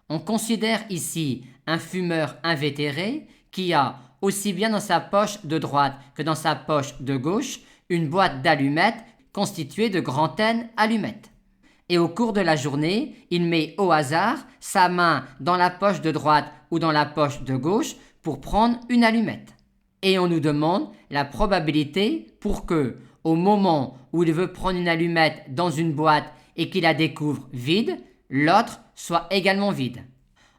On considère ici un fumeur invétéré qui a, aussi bien dans sa poche de droite que dans sa poche de gauche, une boîte d'allumettes constituée de grantaines allumettes. Et au cours de la journée, il met au hasard sa main dans la poche de droite ou dans la poche de gauche pour prendre une allumette. Et on nous demande la probabilité pour que, au moment où il veut prendre une allumette dans une boîte et qu'il la découvre vide, l'autre soit également vide.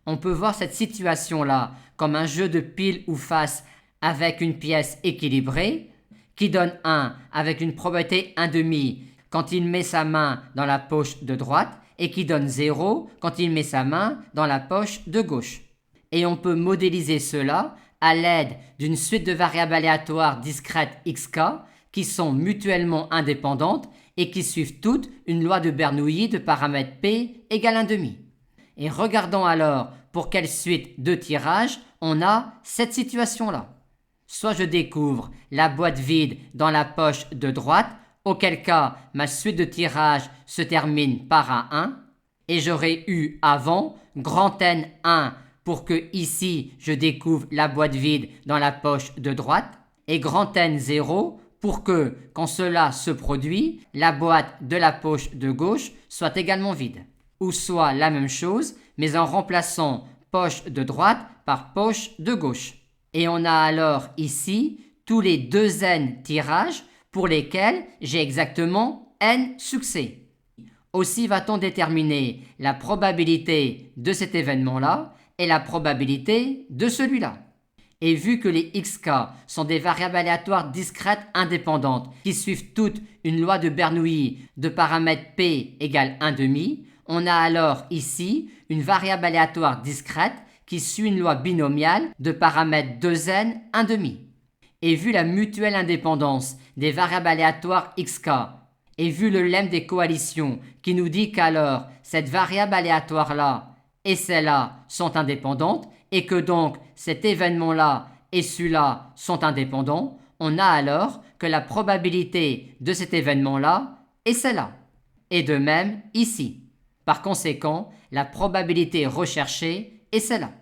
On peut voir cette situation-là comme un jeu de pile ou face avec une pièce équilibrée qui donne 1 avec une probabilité 1/2 quand il met sa main dans la poche de droite et qui donne 0 quand il met sa main dans la poche de gauche. Et on peut modéliser cela à l'aide d'une suite de variables aléatoires discrètes xk qui sont mutuellement indépendantes et qui suivent toutes une loi de Bernoulli de paramètre p égale 1/2. Et regardons alors pour quelle suite de tirage on a cette situation-là. Soit je découvre la boîte vide dans la poche de droite, auquel cas ma suite de tirage se termine par un 1, et j'aurais eu avant grand N 1 pour que ici je découvre la boîte vide dans la poche de droite, et grand N 0 pour que, quand cela se produit, la boîte de la poche de gauche soit également vide. Ou soit la même chose, mais en remplaçant poche de droite par poche de gauche. Et on a alors ici tous les 2n tirages pour lesquels j'ai exactement n succès. Aussi va-t-on déterminer la probabilité de cet événement-là et la probabilité de celui-là. Et vu que les xk sont des variables aléatoires discrètes indépendantes qui suivent toutes une loi de Bernoulli de paramètre p égale 1/2, on a alors ici une variable aléatoire discrète qui suit une loi binomiale de paramètre 2n 1/2. Et vu la mutuelle indépendance des variables aléatoires xk, et vu le lemme des coalitions qui nous dit qu'alors cette variable aléatoire-là et celle-là sont indépendantes et que donc cet événement-là et celui-là sont indépendants, on a alors que la probabilité de cet événement-là est celle-là. Et de même ici. Par conséquent, la probabilité recherchée est celle-là.